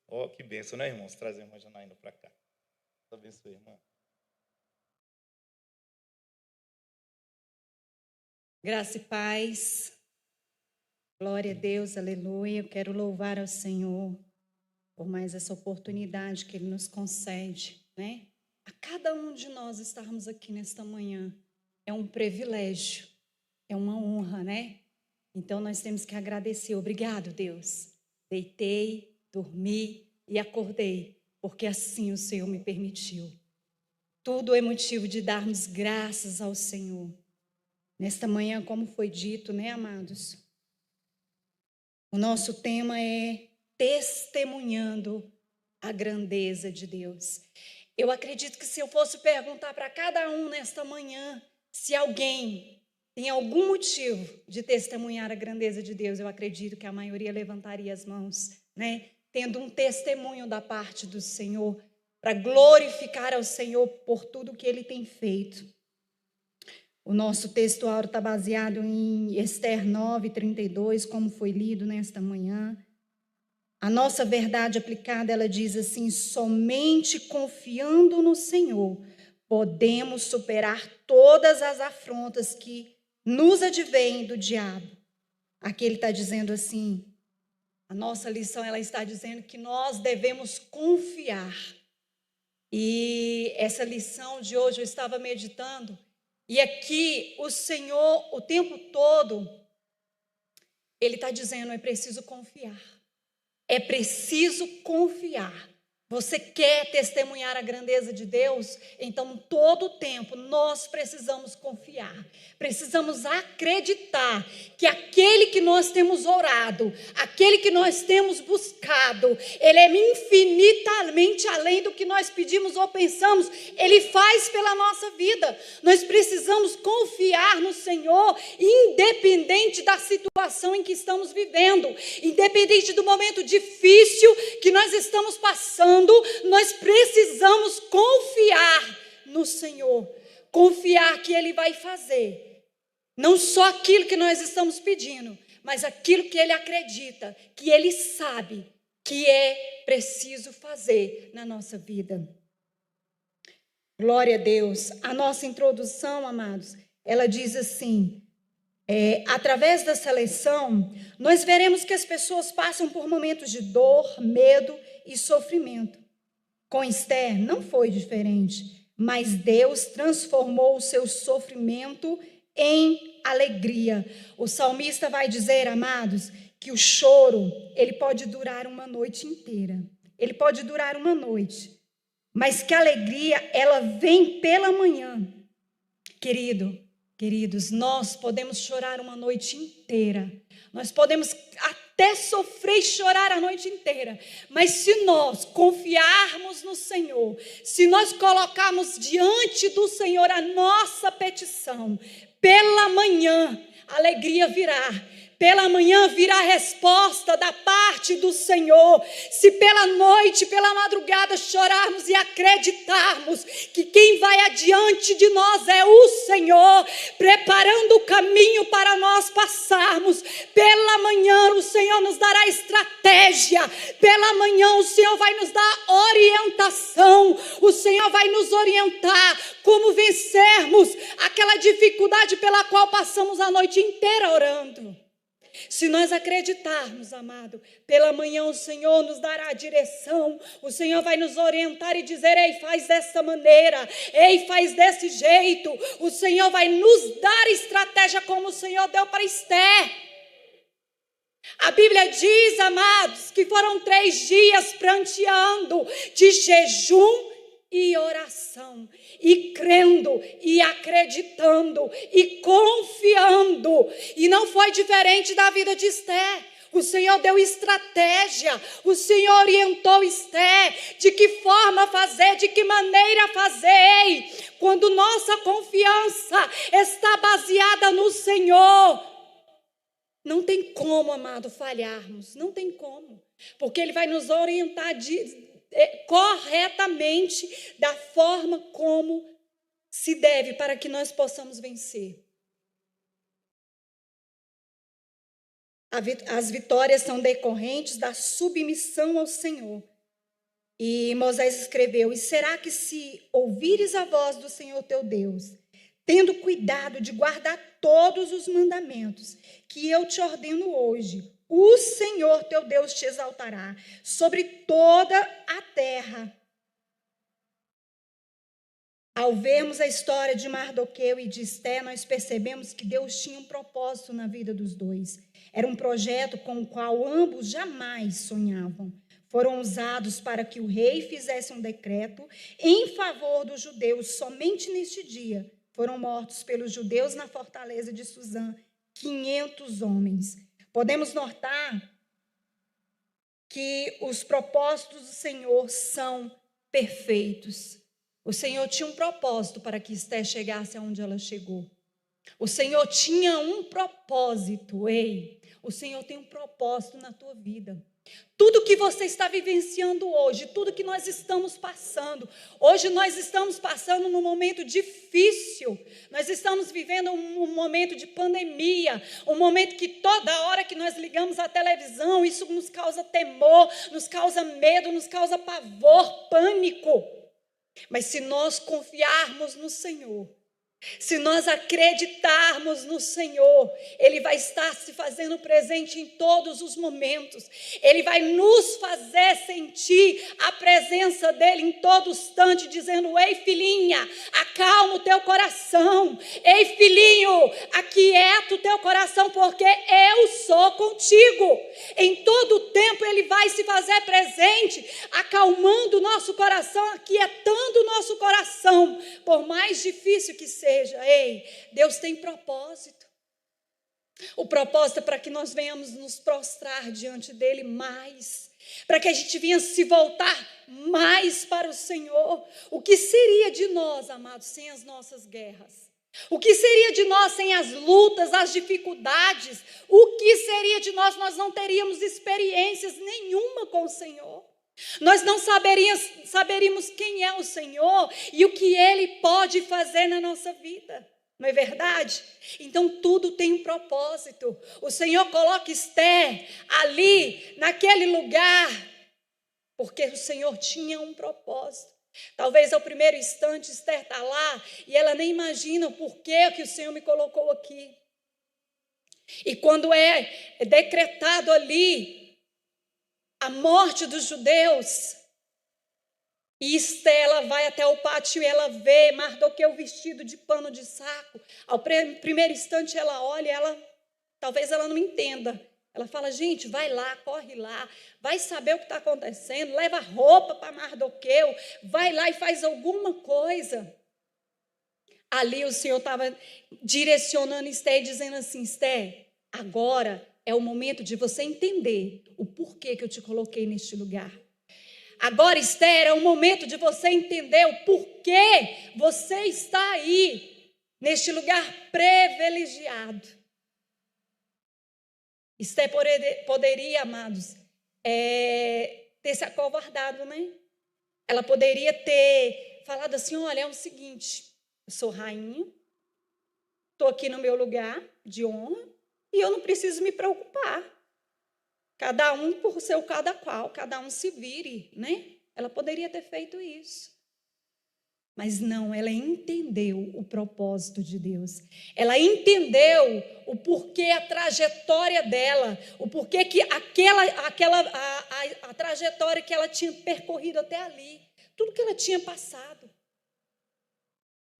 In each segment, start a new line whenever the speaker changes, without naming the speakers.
Ó, que bênção, né, irmãos? Trazer a irmã Janaína para cá. Deus abençoe, irmã.
Graça e paz. Glória a Deus, aleluia. Eu quero louvar ao Senhor por mais essa oportunidade que Ele nos concede, né? A cada um de nós estarmos aqui nesta manhã é um privilégio, é uma honra, né? Então nós temos que agradecer. Obrigado, Deus. Deitei, dormi e acordei, porque assim o Senhor me permitiu. Tudo é motivo de darmos graças ao Senhor. Nesta manhã, como foi dito, né, amados? O nosso tema é testemunhando a grandeza de Deus. Eu acredito que se eu fosse perguntar para cada um nesta manhã, se alguém tem algum motivo de testemunhar a grandeza de Deus, eu acredito que a maioria levantaria as mãos, né? Tendo um testemunho da parte do Senhor, para glorificar ao Senhor por tudo que Ele tem feito. O nosso texto áureo está baseado em Esther 9:32, como foi lido nesta manhã. A nossa verdade aplicada, ela diz assim: somente confiando no Senhor podemos superar todas as afrontas que nos advêm do diabo. Aqui ele está dizendo assim, a nossa lição, ela está dizendo que nós devemos confiar. E essa lição de hoje eu estava meditando, e aqui o Senhor, o tempo todo, Ele está dizendo, é preciso confiar. É preciso confiar. Você quer testemunhar a grandeza de Deus? Então, todo o tempo, nós precisamos confiar. Precisamos acreditar que aquele que nós temos orado, aquele que nós temos buscado, Ele é infinitamente além do que nós pedimos ou pensamos. Ele faz pela nossa vida. Nós precisamos confiar no Senhor, independente da situação em que estamos vivendo, independente do momento difícil que nós estamos passando. Nós precisamos confiar no Senhor, confiar que Ele vai fazer, não só aquilo que nós estamos pedindo, mas aquilo que Ele acredita, que Ele sabe que é preciso fazer na nossa vida. Glória a Deus. A nossa introdução, amados, ela diz assim, através da seleção, nós veremos que as pessoas passam por momentos de dor, medo e sofrimento. Com Esther não foi diferente, mas Deus transformou o seu sofrimento em alegria. O salmista vai dizer, amados, que o choro, ele pode durar uma noite inteira. Ele pode durar uma noite, mas que a alegria, ela vem pela manhã. Queridos, nós podemos chorar uma noite inteira. Nós podemos até sofrer e chorar a noite inteira. Mas se nós confiarmos no Senhor, se nós colocarmos diante do Senhor a nossa petição, pela manhã a alegria virá. Pela manhã virá a resposta da parte do Senhor. Se pela noite, pela madrugada chorarmos e acreditarmos que quem vai adiante de nós é o Senhor, preparando o caminho para nós passarmos. Pela manhã o Senhor nos dará estratégia. Pela manhã o Senhor vai nos dar orientação. O Senhor vai nos orientar como vencermos aquela dificuldade pela qual passamos a noite inteira orando. Se nós acreditarmos, amado, pela manhã o Senhor nos dará a direção, o Senhor vai nos orientar e dizer, ei, faz dessa maneira, ei, faz desse jeito, o Senhor vai nos dar estratégia como o Senhor deu para Esther. A Bíblia diz, amados, que foram 3 dias pranteando de jejum e oração, e crendo, e acreditando, e confiando. E não foi diferente da vida de Esther. O Senhor deu estratégia, o Senhor orientou Esther de que forma fazer, de que maneira fazer. Quando nossa confiança está baseada no Senhor, não tem como, amado, falharmos, não tem como, porque Ele vai nos orientar corretamente da forma como se deve para que nós possamos vencer. As vitórias são decorrentes da submissão ao Senhor. E Moisés escreveu: e será que se ouvires a voz do Senhor teu Deus, tendo cuidado de guardar todos os mandamentos que eu te ordeno hoje, o Senhor teu Deus te exaltará sobre toda a terra. Ao vermos a história de Mardoqueu e de Esté, nós percebemos que Deus tinha um propósito na vida dos dois. Era um projeto com o qual ambos jamais sonhavam. Foram usados para que o rei fizesse um decreto em favor dos judeus. Somente neste dia foram mortos pelos judeus na fortaleza de Suzã 500 homens. Podemos notar que os propósitos do Senhor são perfeitos. O Senhor tinha um propósito para que Esté chegasse aonde ela chegou. O Senhor tinha um propósito. Ei, o Senhor tem um propósito na tua vida. Tudo que você está vivenciando hoje, tudo que nós estamos passando, hoje nós estamos passando num momento difícil, nós estamos vivendo um momento de pandemia, um momento que toda hora que nós ligamos a televisão, isso nos causa temor, nos causa medo, nos causa pavor, pânico. Mas se nós confiarmos no Senhor, se nós acreditarmos no Senhor, Ele vai estar se fazendo presente em todos os momentos. Ele vai nos fazer sentir a presença dEle em todo instante, dizendo: ei, filhinha, acalma o teu coração. Ei, filhinho, aquieta o teu coração, porque eu sou contigo. Em todo o tempo Ele vai se fazer presente, acalmando o nosso coração, aquietando o nosso coração, por mais difícil que seja. Ei, Deus tem propósito. O propósito é para que nós venhamos nos prostrar diante dEle mais, para que a gente venha se voltar mais para o Senhor. O que seria de nós, amados, sem as nossas guerras? O que seria de nós sem as lutas, as dificuldades? O que seria de nós? Nós não teríamos experiências nenhuma com o Senhor. Nós não saberíamos quem é o Senhor e o que Ele pode fazer na nossa vida, não é verdade? Então tudo tem um propósito. O Senhor coloca Esté ali, naquele lugar, porque o Senhor tinha um propósito. Talvez ao primeiro instante Esté está lá e ela nem imagina o porquê que o Senhor me colocou aqui. E quando é decretado ali a morte dos judeus, e Esté, ela vai até o pátio e ela vê Mardoqueu vestido de pano de saco. Ao primeiro instante ela olha, talvez ela não entenda. Ela fala: gente, vai lá, corre lá, vai saber o que está acontecendo, leva roupa para Mardoqueu, vai lá e faz alguma coisa. Ali o Senhor estava direcionando Esté e dizendo assim: Esté, agora é o momento de você entender o porquê que eu te coloquei neste lugar. Agora, Esté, é o momento de você entender o porquê você está aí, neste lugar privilegiado. Esté poderia, amados, ter se acovardado, né? Ela poderia ter falado assim: olha, é o seguinte, eu sou rainha, estou aqui no meu lugar de honra e eu não preciso me preocupar. Cada um por seu cada qual, cada um se vire, né? Ela poderia ter feito isso. Mas não, ela entendeu o propósito de Deus. Ela entendeu o porquê, a trajetória dela, o porquê que a trajetória que ela tinha percorrido até ali, tudo que ela tinha passado.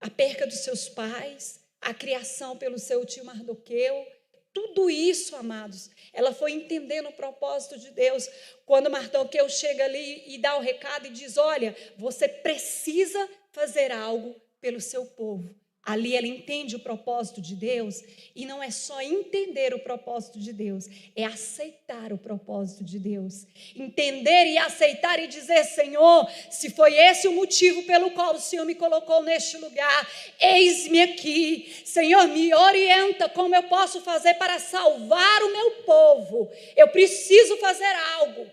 A perca dos seus pais, a criação pelo seu tio Mardoqueu, tudo isso, amados, ela foi entendendo o propósito de Deus. Quando Mardoqueu chega ali e dá o recado e diz: olha, você precisa fazer algo pelo seu povo. Ali ela entende o propósito de Deus, e não é só entender o propósito de Deus, é aceitar o propósito de Deus. Entender e aceitar e dizer: Senhor, se foi esse o motivo pelo qual o Senhor me colocou neste lugar, eis-me aqui. Senhor, me orienta como eu posso fazer para salvar o meu povo. Eu preciso fazer algo.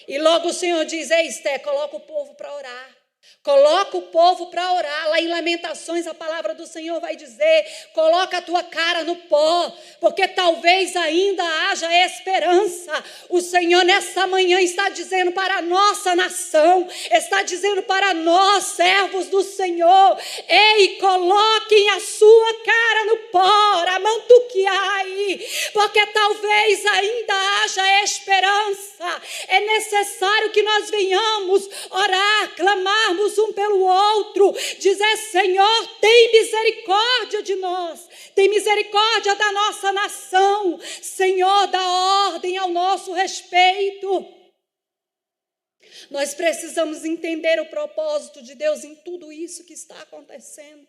E logo o Senhor diz: ei, Esté, coloca o povo para orar. Coloca o povo para orar. Lá em Lamentações, a palavra do Senhor vai dizer: coloca a tua cara no pó, porque talvez ainda haja esperança. O Senhor nessa manhã está dizendo para a nossa nação, está dizendo para nós, servos do Senhor: ei, coloquem a sua cara no pó, amantuquiai, porque talvez ainda haja esperança. É necessário que nós venhamos orar, clamarmos um pelo outro, dizer: Senhor, tem misericórdia de nós, tem misericórdia da nossa nação, Senhor, dá ordem ao nosso respeito. Nós precisamos entender o propósito de Deus em tudo isso que está acontecendo.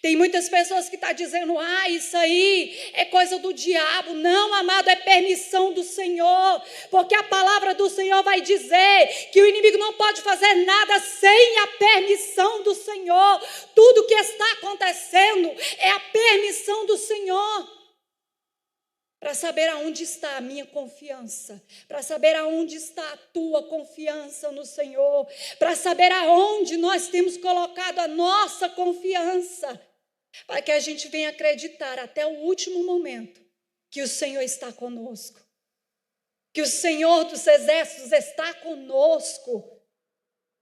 Tem muitas pessoas que estão dizendo: isso aí é coisa do diabo. Não, amado, é permissão do Senhor, porque a palavra do Senhor vai dizer que o inimigo não pode fazer nada sem a permissão do Senhor. Tudo que está acontecendo é a permissão do Senhor. Para saber aonde está a minha confiança, para saber aonde está a tua confiança no Senhor, para saber aonde nós temos colocado a nossa confiança, para que a gente venha acreditar até o último momento que o Senhor está conosco, que o Senhor dos exércitos está conosco,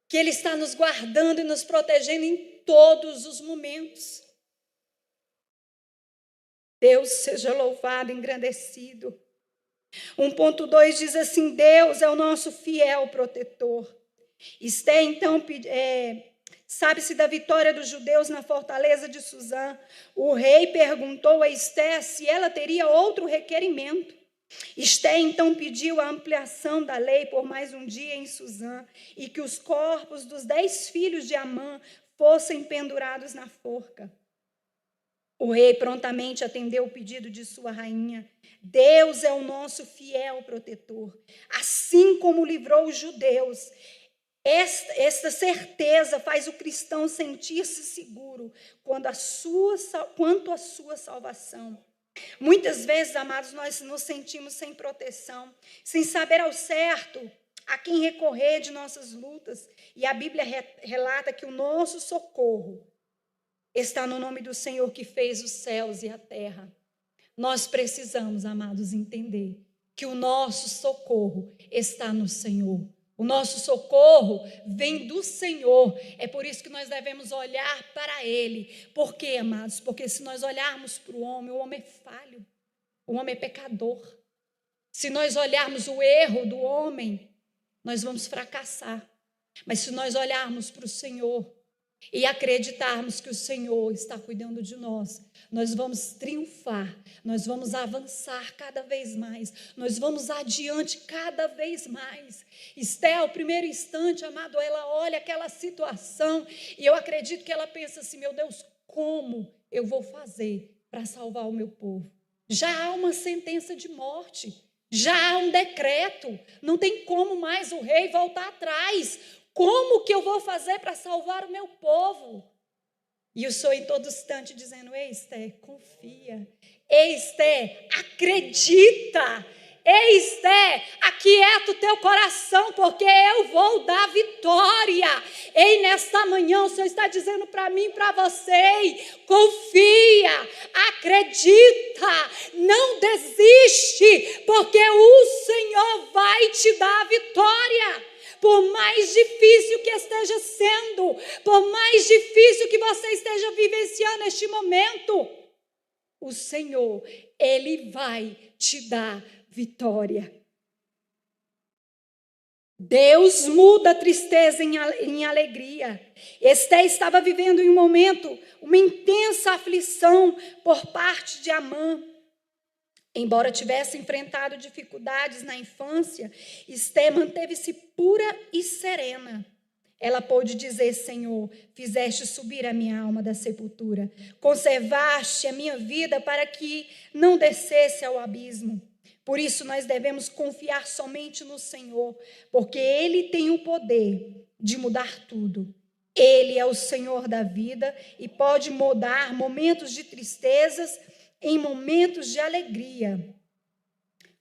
que Ele está nos guardando e nos protegendo em todos os momentos. Deus seja louvado, engrandecido. 1.2 diz assim: Deus é o nosso fiel protetor. Esté, então, sabe-se da vitória dos judeus na fortaleza de Suzã. O rei perguntou a Esté se ela teria outro requerimento. Esté, então, pediu a ampliação da lei por mais um dia em Suzã e que os corpos dos 10 filhos de Amã fossem pendurados na forca. O rei prontamente atendeu o pedido de sua rainha. Deus é o nosso fiel protetor. Assim como livrou os judeus, esta certeza faz o cristão sentir-se seguro quanto à sua salvação. Muitas vezes, amados, nós nos sentimos sem proteção, sem saber ao certo a quem recorrer de nossas lutas. E a Bíblia relata que o nosso socorro está no nome do Senhor que fez os céus e a terra. Nós precisamos, amados, entender que o nosso socorro está no Senhor. O nosso socorro vem do Senhor. É por isso que nós devemos olhar para Ele. Por quê, amados? Porque se nós olharmos para o homem é falho. O homem é pecador. Se nós olharmos o erro do homem, nós vamos fracassar. Mas se nós olharmos para o Senhor e acreditarmos que o Senhor está cuidando de nós, nós vamos triunfar, nós vamos avançar cada vez mais, nós vamos adiante cada vez mais. Esté, ao primeiro instante, amado, ela olha aquela situação e eu acredito que ela pensa assim: meu Deus, como eu vou fazer para salvar o meu povo? Já há uma sentença de morte, já há um decreto, não tem como mais o rei voltar atrás. Como que eu vou fazer para salvar o meu povo? E o Senhor em todo instante dizendo: ei, Esté, confia. Ei, Esté, acredita. Ei, Esté, aquieta o teu coração, porque eu vou dar vitória. Ei, nesta manhã o Senhor está dizendo para mim e para você: confia, acredita, não desiste, porque o Senhor vai te dar vitória. Por mais difícil que esteja sendo, por mais difícil que você esteja vivenciando neste momento, o Senhor, Ele vai te dar vitória. Deus muda a tristeza em alegria. Esté estava vivendo em um momento, uma intensa aflição por parte de Amã. Embora tivesse enfrentado dificuldades na infância, Esté manteve-se pura e serena. Ela pôde dizer: Senhor, fizeste subir a minha alma da sepultura, conservaste a minha vida para que não descesse ao abismo. Por isso nós devemos confiar somente no Senhor, porque Ele tem o poder de mudar tudo. Ele é o Senhor da vida e pode mudar momentos de tristezas em momentos de alegria.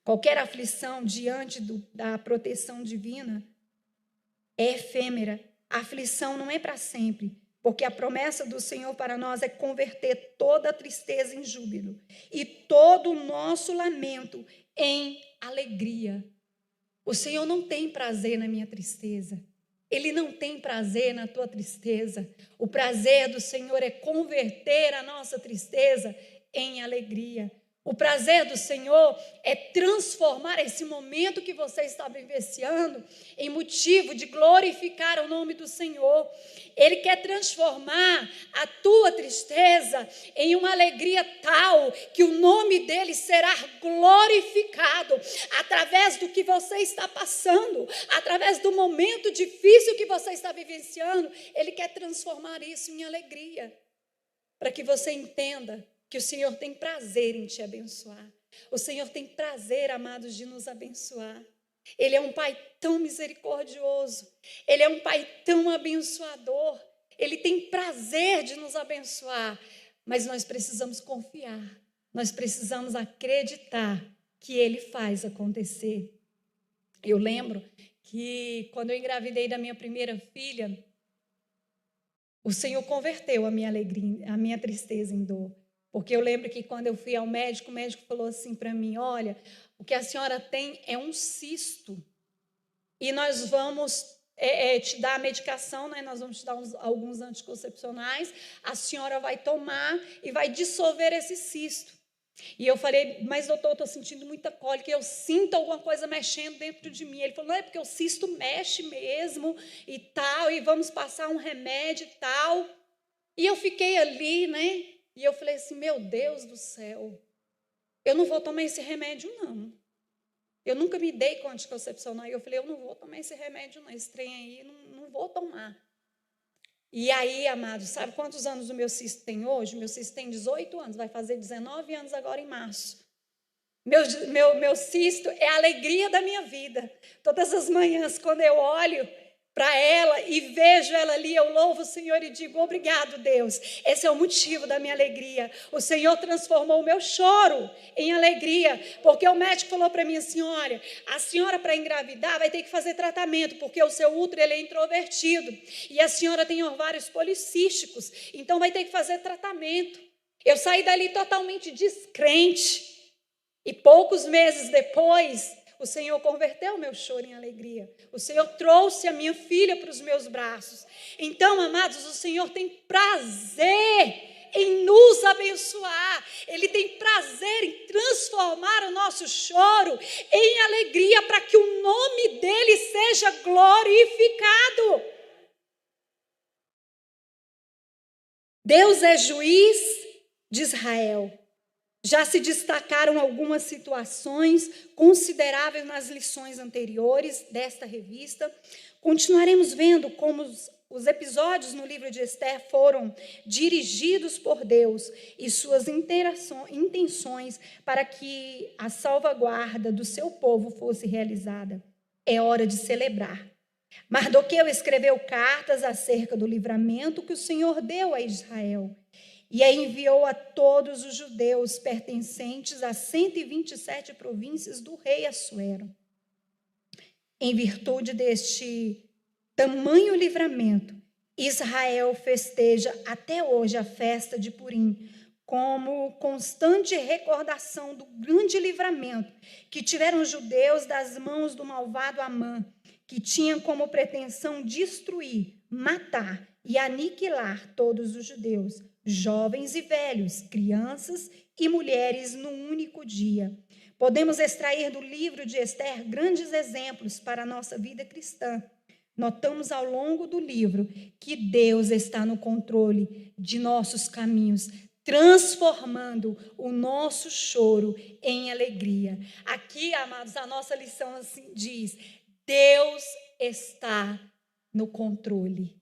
Qualquer aflição diante da proteção divina é efêmera A aflição não é para sempre, porque a promessa do Senhor para nós é converter toda a tristeza em júbilo e todo o nosso lamento em alegria. O Senhor não tem prazer na minha tristeza. Ele não tem prazer na tua tristeza. O prazer do Senhor é converter a nossa tristeza em alegria. O prazer do Senhor é transformar esse momento que você está vivenciando em motivo de glorificar o nome do Senhor. Ele quer transformar a tua tristeza em uma alegria tal que o nome dele será glorificado através do que você está passando, através do momento difícil que você está vivenciando. Ele quer transformar isso em alegria, para que você entenda que o Senhor tem prazer em te abençoar. O Senhor tem prazer, amados, de nos abençoar. Ele é um Pai tão misericordioso. Ele é um Pai tão abençoador. Ele tem prazer de nos abençoar. Mas nós precisamos confiar. Nós precisamos acreditar que Ele faz acontecer. Eu lembro que quando eu engravidei da minha primeira filha, o Senhor converteu a minha alegria, a minha tristeza em dor. Porque eu lembro que quando eu fui ao médico, o médico falou assim para mim: olha, o que a senhora tem é um cisto. E nós vamos te dar a medicação, né? Nós vamos te dar alguns anticoncepcionais. A senhora vai tomar e vai dissolver esse cisto. E eu falei: mas doutor, eu estou sentindo muita cólica, eu sinto alguma coisa mexendo dentro de mim. Ele falou: não, é porque o cisto mexe mesmo e tal, e vamos passar um remédio e tal. E eu fiquei ali, né? E eu falei assim: meu Deus do céu, eu não vou tomar esse remédio, não. Eu nunca me dei com anticoncepcional. E eu falei: eu não vou tomar esse remédio, não. Esse trem aí, não vou tomar. E aí, amados, sabe quantos anos o meu cisto tem hoje? O meu cisto tem 18 anos, vai fazer 19 anos agora em março. Meu cisto é a alegria da minha vida. Todas as manhãs, quando eu olho para ela e vejo ela ali, eu louvo o Senhor e digo: obrigado, Deus. Esse é o motivo da minha alegria. O Senhor transformou o meu choro em alegria, porque o médico falou para mim assim: olha, a senhora para engravidar vai ter que fazer tratamento, porque o seu útero ele é introvertido e a senhora tem ovários policísticos, então vai ter que fazer tratamento. Eu saí dali totalmente descrente e poucos meses depois o Senhor converteu o meu choro em alegria. O Senhor trouxe a minha filha para os meus braços. Então, amados, o Senhor tem prazer em nos abençoar. Ele tem prazer em transformar o nosso choro em alegria para que o nome dele seja glorificado. Deus é juiz de Israel. Já se destacaram algumas situações consideráveis nas lições anteriores desta revista. Continuaremos vendo como os episódios no livro de Esther foram dirigidos por Deus e suas intenções para que a salvaguarda do seu povo fosse realizada. É hora de celebrar. Mardoqueu escreveu cartas acerca do livramento que o Senhor deu a Israel. E a enviou a todos os judeus pertencentes às 127 províncias do rei Assuero. Em virtude deste tamanho livramento, Israel festeja até hoje a festa de Purim, como constante recordação do grande livramento que tiveram os judeus das mãos do malvado Amã, que tinha como pretensão destruir, matar e aniquilar todos os judeus, jovens e velhos, crianças e mulheres num único dia. Podemos extrair do livro de Esther grandes exemplos para a nossa vida cristã. Notamos ao longo do livro que Deus está no controle de nossos caminhos, transformando o nosso choro em alegria. Aqui, amados, a nossa lição assim diz: Deus está no controle.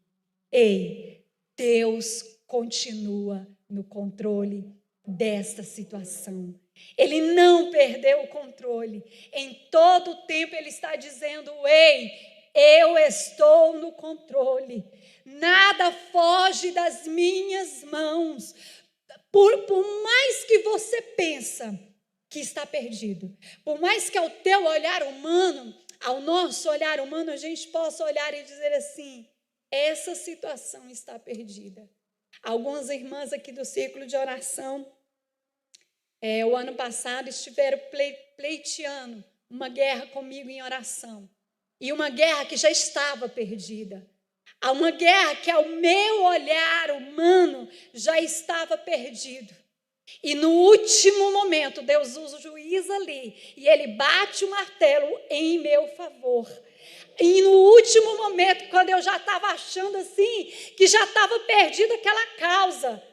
Ei, Deus continua no controle desta situação. Ele não perdeu o controle. Em todo o tempo ele está dizendo: ei, eu estou no controle. Nada foge das minhas mãos. Por mais que você pensa que está perdido, por mais que ao teu olhar humano, ao nosso olhar humano, a gente possa olhar e dizer assim: essa situação está perdida. Algumas irmãs aqui do círculo de oração, o ano passado estiveram pleiteando uma guerra comigo em oração. E uma guerra que já estava perdida. Há uma guerra que ao meu olhar humano já estava perdido. E no último momento, Deus usa o juiz ali e ele bate o martelo em meu favor. E no último momento, quando eu já estava achando assim, que já estava perdida aquela causa.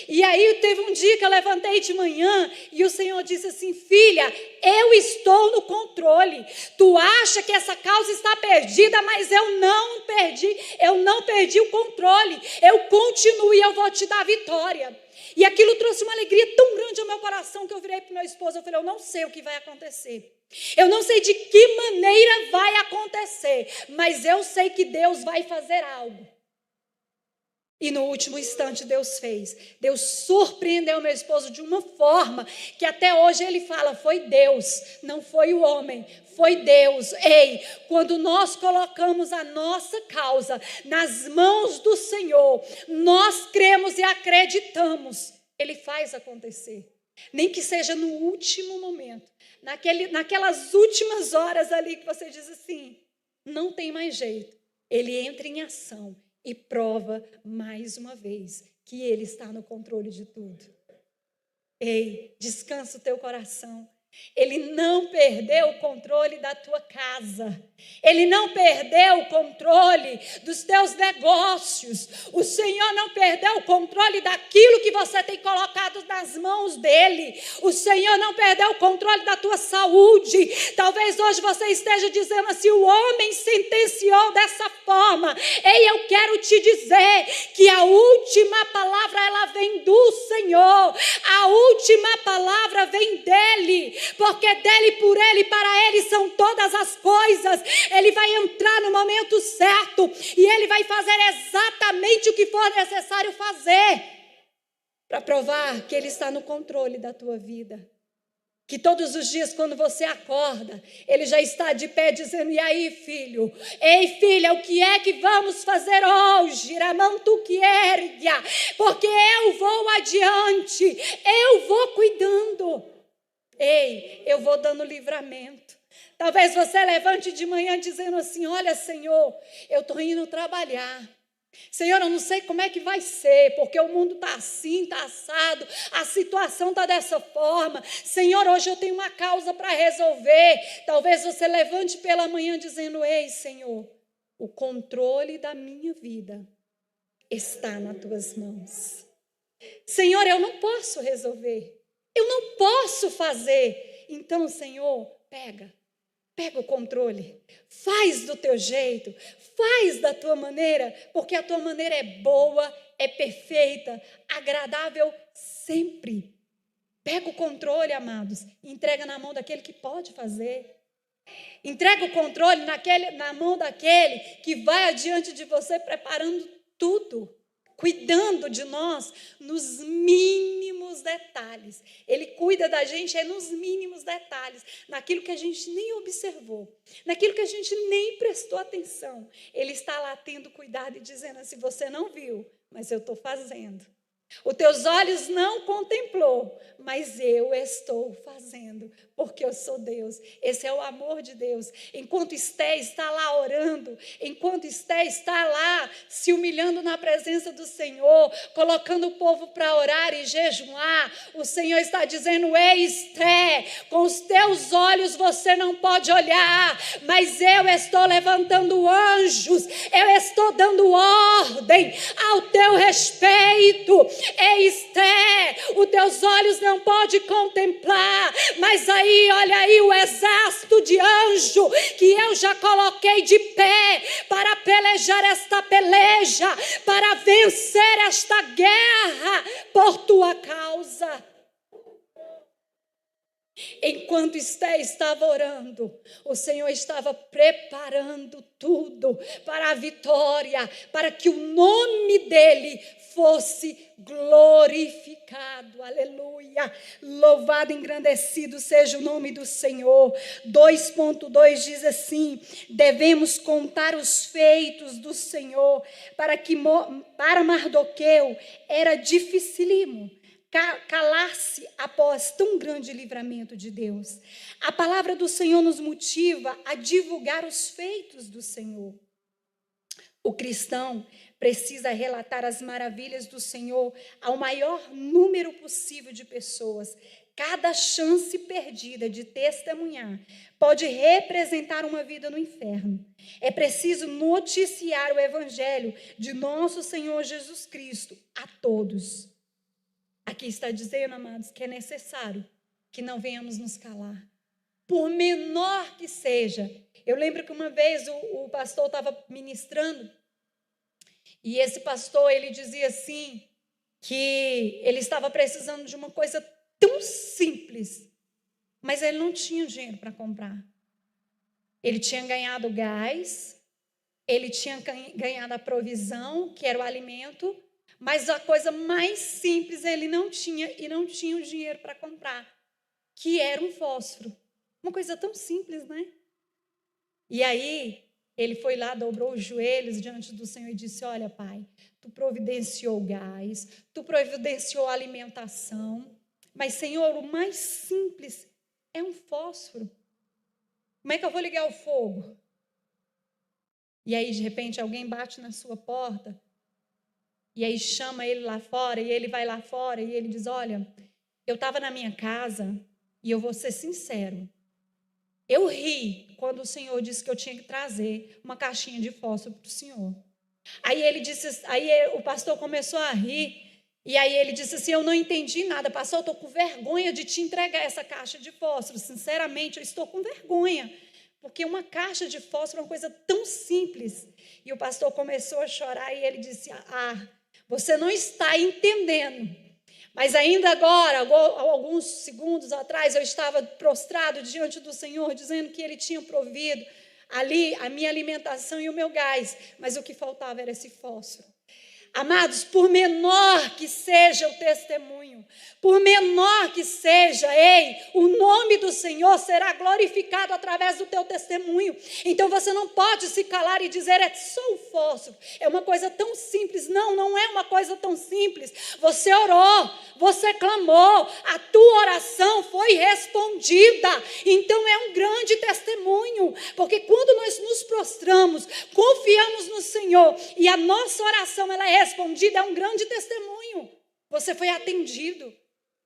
E aí teve um dia que eu levantei de manhã e o Senhor disse assim: filha, eu estou no controle. Tu acha que essa causa está perdida, mas eu não perdi o controle. Eu continuo e eu vou te dar vitória. E aquilo trouxe uma alegria tão grande ao meu coração que eu virei para o meu esposo, eu falei: eu não sei o que vai acontecer. Eu não sei de que maneira vai acontecer, mas eu sei que Deus vai fazer algo. E no último instante Deus fez. Deus surpreendeu meu esposo de uma forma que até hoje ele fala: foi Deus, não foi o homem, foi Deus. Ei, quando nós colocamos a nossa causa nas mãos do Senhor, nós cremos e acreditamos, Ele faz acontecer. Nem que seja no último momento, naquelas últimas horas ali que você diz assim, não tem mais jeito. Ele entra em ação e prova mais uma vez que Ele está no controle de tudo. Ei, descansa o teu coração. Ele não perdeu o controle da tua casa. Ele não perdeu o controle dos teus negócios. O Senhor não perdeu o controle daquilo que você tem colocado nas mãos dEle. O Senhor não perdeu o controle da tua saúde. Talvez hoje você esteja dizendo assim: o homem sentenciou dessa forma. Ei, eu quero te dizer que a última palavra ela vem do Senhor. A última palavra vem dEle. Porque dele, por ele, para ele são todas as coisas. Ele vai entrar no momento certo e ele vai fazer exatamente o que for necessário fazer para provar que ele está no controle da tua vida. Que todos os dias, quando você acorda, ele já está de pé dizendo: e aí, filho? Ei, filha, o que é que vamos fazer hoje? Porque eu vou adiante, eu vou cuidando. Ei, eu vou dando livramento. Talvez você levante de manhã dizendo assim: olha, Senhor, eu estou indo trabalhar. Senhor, eu não sei como é que vai ser, porque o mundo está assim, está assado, a situação está dessa forma. Senhor, hoje eu tenho uma causa para resolver. Talvez você levante pela manhã dizendo: ei, Senhor, o controle da minha vida está nas tuas mãos. Senhor, eu não posso resolver. Eu não posso fazer. Então, Senhor, pega o controle. Faz do teu jeito. Faz da tua maneira. Porque a tua maneira é boa, é perfeita, agradável sempre. Pega o controle, amados. E entrega na mão daquele que pode fazer. Entrega o controle na mão daquele que vai adiante de você preparando tudo. Cuidando de nós nos mínimos detalhes. Ele cuida da gente nos mínimos detalhes, naquilo que a gente nem observou, naquilo que a gente nem prestou atenção. Ele está lá tendo cuidado e dizendo assim: você não viu, mas eu estou fazendo. Os teus olhos não contemplou, mas eu estou fazendo, porque eu sou Deus. Esse é o amor de Deus. Enquanto Esté está lá orando, enquanto Esté está lá se humilhando na presença do Senhor, colocando o povo para orar e jejuar, o Senhor está dizendo: ei, Esté, com os teus olhos você não pode olhar, mas eu estou levantando anjos, eu estou dando ordem ao teu respeito. Ei, Esté, os teus olhos não podem contemplar, mas aí, olha aí o exército de anjo que eu já coloquei de pé para pelejar esta peleja, para vencer esta guerra por tua causa. Enquanto Esté estava orando, o Senhor estava preparando tudo para a vitória, para que o nome dele fosse glorificado. Aleluia! Louvado, engrandecido seja o nome do Senhor. 2.2 diz assim: devemos contar os feitos do Senhor, para Mardoqueu era dificílimo calar-se após tão grande livramento de Deus. A palavra do Senhor nos motiva a divulgar os feitos do Senhor. O cristão precisa relatar as maravilhas do Senhor ao maior número possível de pessoas. Cada chance perdida de testemunhar pode representar uma vida no inferno. É preciso noticiar o evangelho de nosso Senhor Jesus Cristo a todos. Aqui está dizendo, amados, que é necessário que não venhamos nos calar, por menor que seja. Eu lembro que uma vez o pastor estava ministrando, e esse pastor, ele dizia assim, que ele estava precisando de uma coisa tão simples, mas ele não tinha dinheiro para comprar. Ele tinha ganhado gás, ele tinha ganhado a provisão, que era o alimento, mas a coisa mais simples ele não tinha, e não tinha o dinheiro para comprar, que era um fósforo. Uma coisa tão simples, né? E aí, ele foi lá, dobrou os joelhos diante do Senhor e disse: olha, Pai, tu providenciou o gás, tu providenciou a alimentação, mas, Senhor, o mais simples é um fósforo. Como é que eu vou ligar o fogo? E aí, de repente, alguém bate na sua porta, e aí chama ele lá fora, e ele vai lá fora, e ele diz: olha, eu estava na minha casa, e eu vou ser sincero, eu ri quando o Senhor disse que eu tinha que trazer uma caixinha de fósforo para o Senhor. Aí ele disse, aí o pastor começou a rir, e aí ele disse assim: eu não entendi nada, pastor, eu estou com vergonha de te entregar essa caixa de fósforo, sinceramente, eu estou com vergonha, porque uma caixa de fósforo é uma coisa tão simples. E o pastor começou a chorar, e ele disse: você não está entendendo. Mas ainda agora, alguns segundos atrás, eu estava prostrado diante do Senhor, dizendo que Ele tinha provido ali a minha alimentação e o meu gás, mas o que faltava era esse fósforo. Amados, por menor que seja o testemunho, por menor que seja, o nome do Senhor será glorificado através do teu testemunho. Então você não pode se calar e dizer: é só o fósforo, é uma coisa tão simples. Não é uma coisa tão simples. Você orou, você clamou, a tua oração foi respondida. Então é um grande testemunho, porque quando nós nos prostramos, confiamos no Senhor e a nossa oração ela é respondida, é um grande testemunho. Você foi atendido.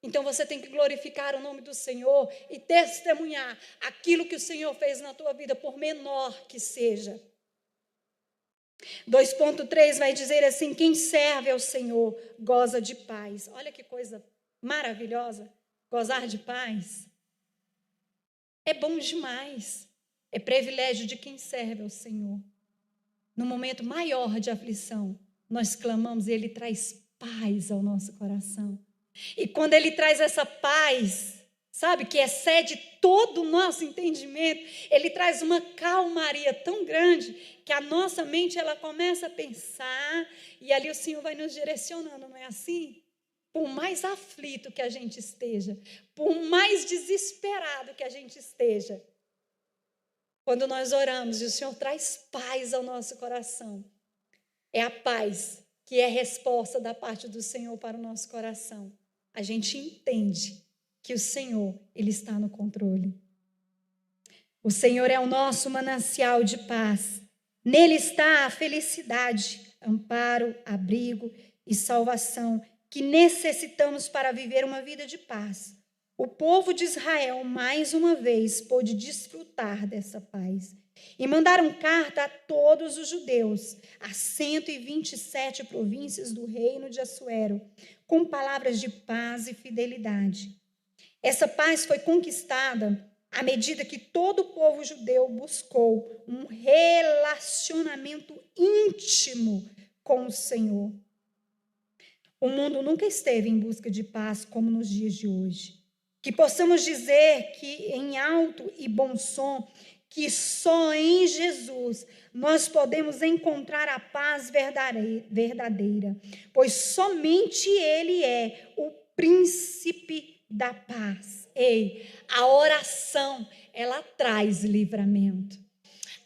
Então você tem que glorificar o nome do Senhor e testemunhar aquilo que o Senhor fez na tua vida, por menor que seja. 2.3 vai dizer assim: quem serve ao Senhor goza de paz. Olha que coisa maravilhosa, gozar de paz. É bom demais. É privilégio de quem serve ao Senhor. No momento maior de aflição, nós clamamos e Ele traz paz ao nosso coração. E quando Ele traz essa paz, sabe, que excede todo o nosso entendimento, Ele traz uma calmaria tão grande que a nossa mente ela começa a pensar, e ali o Senhor vai nos direcionando, não é assim? Por mais aflito que a gente esteja, por mais desesperado que a gente esteja, quando nós oramos e o Senhor traz paz ao nosso coração, é a paz que é resposta da parte do Senhor para o nosso coração. A gente entende que o Senhor, Ele está no controle. O Senhor é o nosso manancial de paz. Nele está a felicidade, amparo, abrigo e salvação que necessitamos para viver uma vida de paz. O povo de Israel, mais uma vez, pôde desfrutar dessa paz. E mandaram carta a todos os judeus, a 127 províncias do reino de Assuero, com palavras de paz e fidelidade. Essa paz foi conquistada à medida que todo o povo judeu buscou um relacionamento íntimo com o Senhor. O mundo nunca esteve em busca de paz como nos dias de hoje. Que possamos dizer que em alto e bom som, que só em Jesus nós podemos encontrar a paz verdadeira, pois somente Ele é o príncipe da paz. Ei, a oração, ela traz livramento.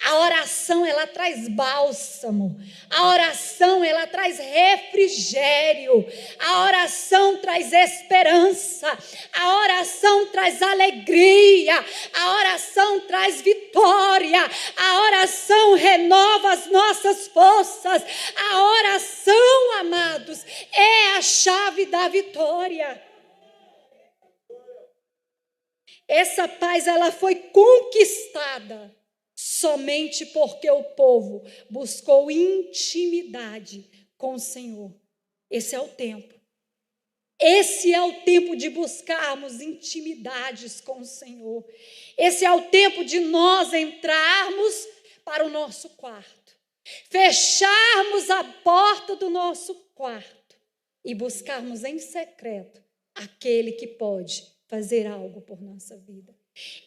A oração, ela traz bálsamo. A oração, ela traz refrigério. A oração traz esperança. A oração traz alegria. A oração traz vitória. A oração renova as nossas forças. A oração, amados, é a chave da vitória. Essa paz, ela foi conquistada somente porque o povo buscou intimidade com o Senhor. Esse é o tempo. Esse é o tempo de buscarmos intimidades com o Senhor. Esse é o tempo de nós entrarmos para o nosso quarto, fecharmos a porta do nosso quarto e buscarmos em secreto aquele que pode fazer algo por nossa vida.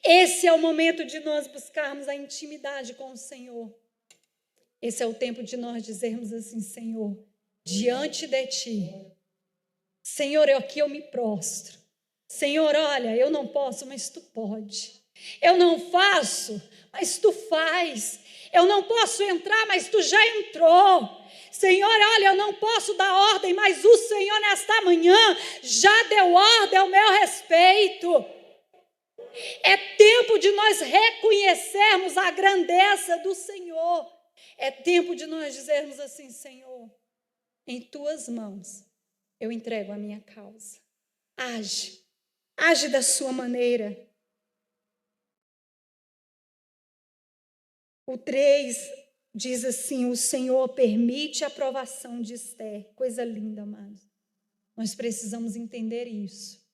Esse é o momento de nós buscarmos a intimidade com o Senhor. Esse é o tempo de nós dizermos assim: Senhor, diante de Ti, Senhor, aqui eu me prostro. Senhor, olha, eu não posso, mas Tu pode. Eu não faço, mas Tu faz. Eu não posso entrar, mas Tu já entrou. Senhor, olha, eu não posso dar ordem, mas o Senhor nesta manhã já deu ordem ao meu respeito. É tempo de nós reconhecermos a grandeza do Senhor. É tempo de nós dizermos assim: Senhor, em Tuas mãos eu entrego a minha causa. Age da sua maneira. O 3 diz assim: o Senhor permite a provação de Esther. Coisa linda, amados. Nós precisamos entender isso.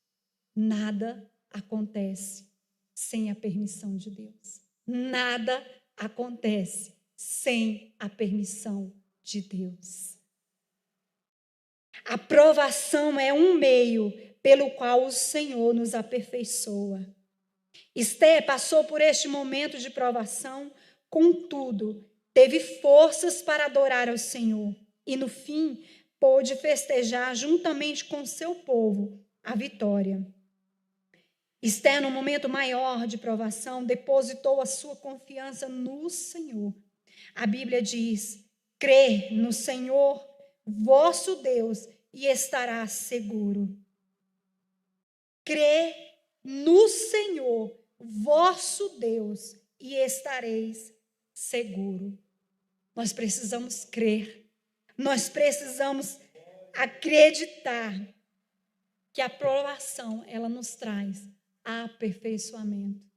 Nada acontece sem a permissão de Deus. Nada acontece sem a permissão de Deus. A provação é um meio pelo qual o Senhor nos aperfeiçoa. Esther passou por este momento de provação, contudo, teve forças para adorar ao Senhor e, no fim, pôde festejar juntamente com seu povo a vitória. Esther, no momento maior de provação, depositou a sua confiança no Senhor. A Bíblia diz: crê no Senhor, vosso Deus, e estarás seguro. Crê no Senhor, vosso Deus, e estareis seguro. Nós precisamos crer. Nós precisamos acreditar que a provação, ela nos traz aperfeiçoamento.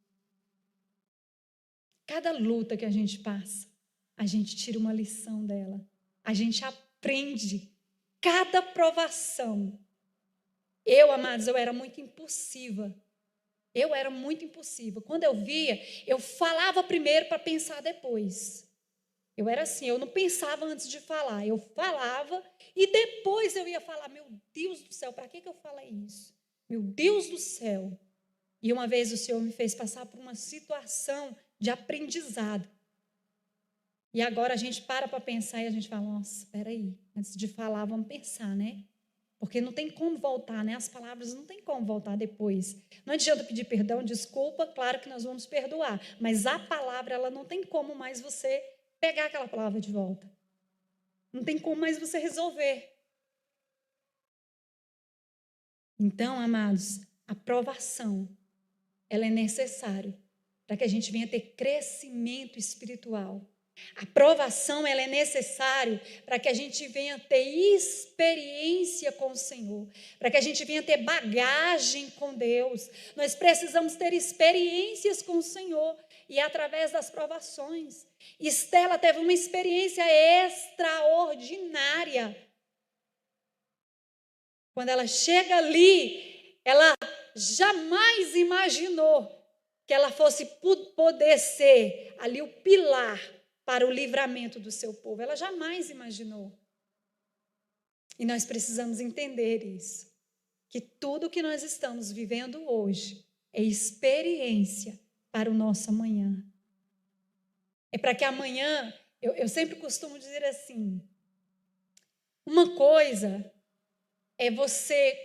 Cada luta que a gente passa, a gente tira uma lição dela. A gente aprende. Cada provação. Amados, eu era muito impulsiva. Quando eu via, eu falava primeiro para pensar depois. Eu era assim, eu não pensava antes de falar. Eu falava e depois eu ia falar: meu Deus do céu, para que eu falei isso? Meu Deus do céu. E uma vez o Senhor me fez passar por uma situação de aprendizado. E agora a gente para pensar e a gente fala: nossa, espera aí, antes de falar, vamos pensar, né? Porque não tem como voltar, né? As palavras não tem como voltar depois. Não adianta pedir perdão, desculpa, claro que nós vamos perdoar. Mas a palavra, ela não tem como mais você pegar aquela palavra de volta. Não tem como mais você resolver. Então, amados, a provação, ela é necessária para que a gente venha ter crescimento espiritual. A provação, ela é necessária para que a gente venha ter experiência com o Senhor, para que a gente venha ter bagagem com Deus. Nós precisamos ter experiências com o Senhor e através das provações. Estela teve uma experiência extraordinária. Quando ela chega ali, ela jamais imaginou que ela fosse poder ser ali o pilar para o livramento do seu povo. Ela jamais imaginou. E nós precisamos entender isso. que tudo que nós estamos vivendo hoje é experiência para o nosso amanhã. É para que amanhã, eu sempre costumo dizer assim, uma coisa é você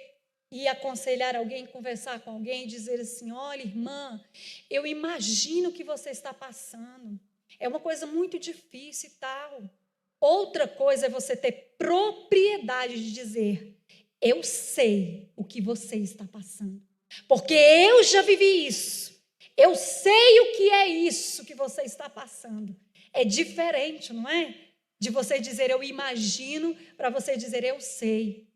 ir aconselhar alguém, conversar com alguém e dizer assim, olha, irmã, eu imagino o que você está passando. É uma coisa muito difícil e tal. Outra coisa é você ter propriedade de dizer, eu sei o que você está passando. Porque eu já vivi isso. Eu sei o que é isso que você está passando. É diferente, não é? De você dizer eu imagino, para você dizer eu sei.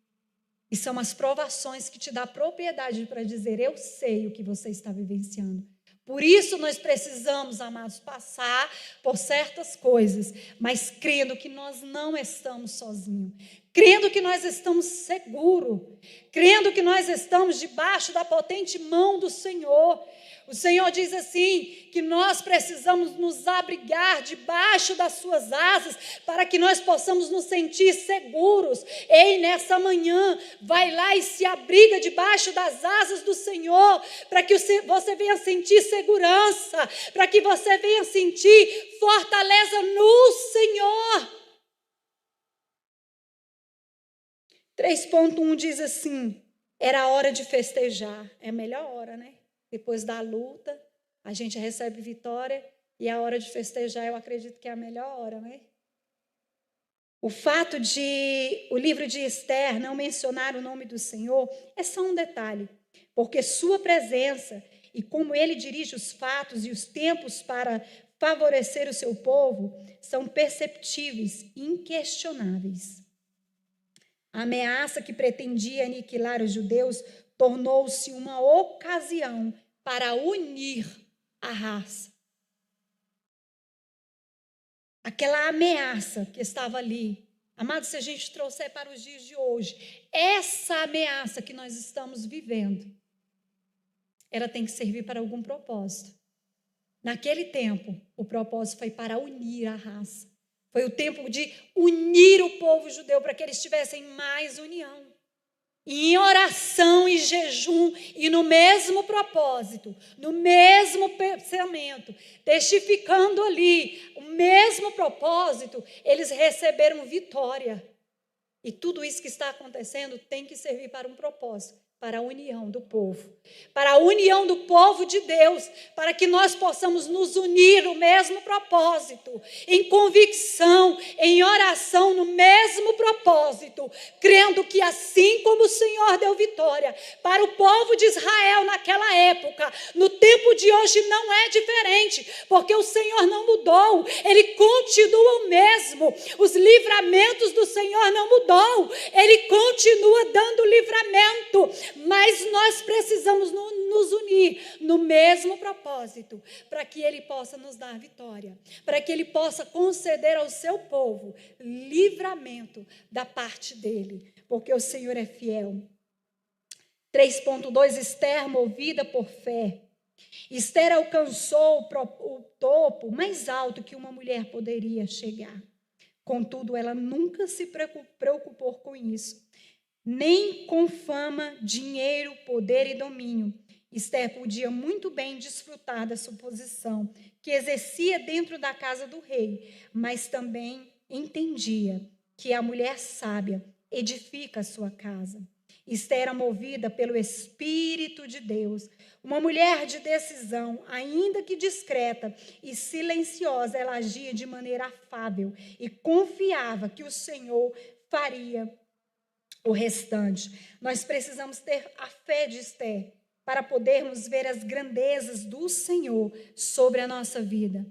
E são as provações que te dá propriedade para dizer eu sei o que você está vivenciando. Por isso nós precisamos, amados, passar por certas coisas, mas crendo que nós não estamos sozinhos, crendo que nós estamos seguros, crendo que nós estamos debaixo da potente mão do Senhor. O Senhor diz assim, que nós precisamos nos abrigar debaixo das suas asas, para que nós possamos nos sentir seguros. Ei, nessa manhã, vai lá e se abriga debaixo das asas do Senhor, para que você venha sentir segurança, para que você venha sentir fortaleza no Senhor. 3.1 diz assim, era a hora de festejar. É a melhor hora, né? Depois da luta, a gente recebe vitória e a hora de festejar, eu acredito que é a melhor hora, né? O fato de o livro de Esther não mencionar o nome do Senhor é só um detalhe, porque sua presença e como ele dirige os fatos e os tempos para favorecer o seu povo são perceptíveis, inquestionáveis. A ameaça que pretendia aniquilar os judeus tornou-se uma ocasião para unir a raça. Aquela ameaça que estava ali, amados, se a gente trouxer para os dias de hoje, essa ameaça que nós estamos vivendo, ela tem que servir para algum propósito. Naquele tempo, o propósito foi para unir a raça. Foi o tempo de unir o povo judeu para que eles tivessem mais união. E em oração e jejum, e no mesmo propósito, no mesmo pensamento, testificando ali o mesmo propósito, eles receberam vitória. E tudo isso que está acontecendo tem que servir para um propósito, para a união do povo, para a união do povo de Deus, para que nós possamos nos unir no mesmo propósito, em convicção, em oração, no mesmo propósito, crendo que assim como o Senhor deu vitória para o povo de Israel naquela época, no tempo de hoje não é diferente, porque o Senhor não mudou, Ele continua o mesmo, os livramentos do Senhor não mudou, Ele continua dando livramento, mas nós precisamos nos unir no mesmo propósito, para que Ele possa nos dar vitória, para que Ele possa conceder ao seu povo livramento da parte dEle, porque o Senhor é fiel. 3.2, Esther, movida por fé. Esther alcançou o topo mais alto que uma mulher poderia chegar. Contudo, ela nunca se preocupou com isso. Nem com fama, dinheiro, poder e domínio. Esther podia muito bem desfrutar da sua posição, que exercia dentro da casa do rei, mas também entendia que a mulher sábia edifica a sua casa. Esther era movida pelo Espírito de Deus. Uma mulher de decisão, ainda que discreta e silenciosa, ela agia de maneira afável e confiava que o Senhor faria o restante. Nós precisamos ter a fé de Esther para podermos ver as grandezas do Senhor sobre a nossa vida.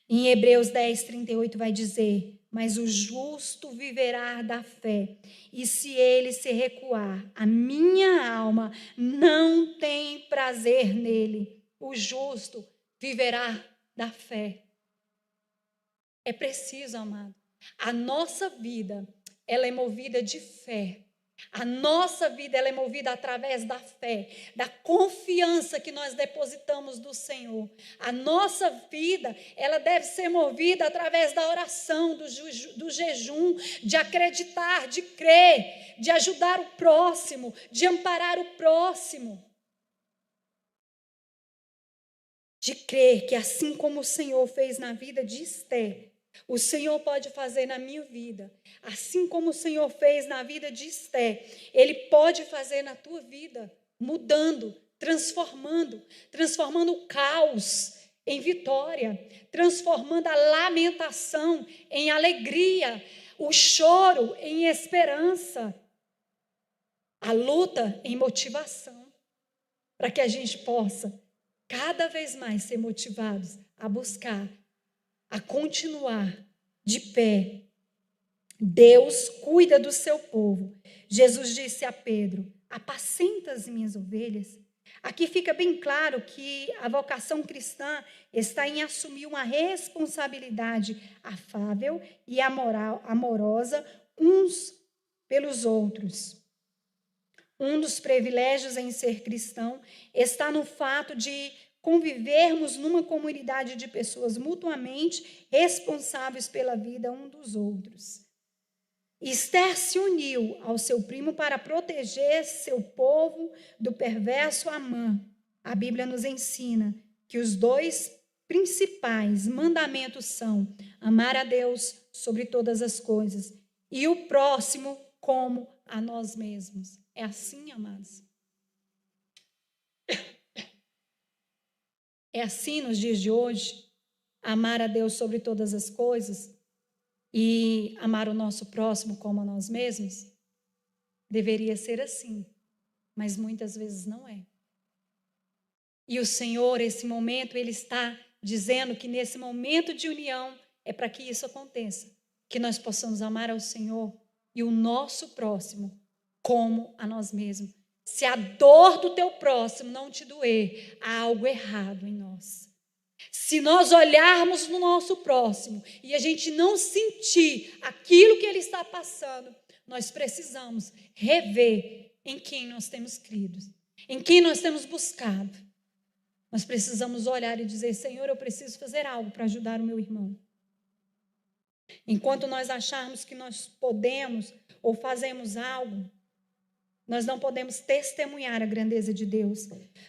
Em Hebreus 10:38 vai dizer, mas o justo viverá da fé, e se ele se recuar, a minha alma não tem prazer nele. O justo viverá da fé. É preciso, amado. A nossa vida, ela é movida de fé. A nossa vida ela é movida através da fé, da confiança que nós depositamos do Senhor. A nossa vida ela deve ser movida através da oração, do jejum, de acreditar, de crer, de ajudar o próximo, de amparar o próximo. De crer que assim como o Senhor fez na vida de Esther, o Senhor pode fazer na minha vida. Assim como o Senhor fez na vida de Esther, Ele pode fazer na tua vida, mudando, transformando o caos em vitória, transformando a lamentação em alegria, o choro em esperança, a luta em motivação, para que a gente possa cada vez mais ser motivados a buscar, a continuar de pé. Deus cuida do seu povo. Jesus disse a Pedro: apacenta as minhas ovelhas. Aqui fica bem claro que a vocação cristã está em assumir uma responsabilidade afável e amorosa uns pelos outros. Um dos privilégios em ser cristão está no fato de convivermos numa comunidade de pessoas mutuamente responsáveis pela vida um dos outros. Esther se uniu ao seu primo para proteger seu povo do perverso Amã. A Bíblia nos ensina que os dois principais mandamentos são amar a Deus sobre todas as coisas e o próximo como a nós mesmos. É assim, amados? É assim nos dias de hoje? Amar a Deus sobre todas as coisas e amar o nosso próximo como a nós mesmos? Deveria ser assim, mas muitas vezes não é. E o Senhor, esse momento, Ele está dizendo que nesse momento de união é para que isso aconteça, que nós possamos amar ao Senhor e o nosso próximo como a nós mesmos. Se a dor do teu próximo não te doer, há algo errado em nós. Se nós olharmos no nosso próximo e a gente não sentir aquilo que ele está passando, nós precisamos rever em quem nós temos crido, em quem nós temos buscado. Nós precisamos olhar e dizer: Senhor, eu preciso fazer algo para ajudar o meu irmão. Enquanto nós acharmos que nós podemos ou fazemos algo, nós não podemos testemunhar a grandeza de Deus,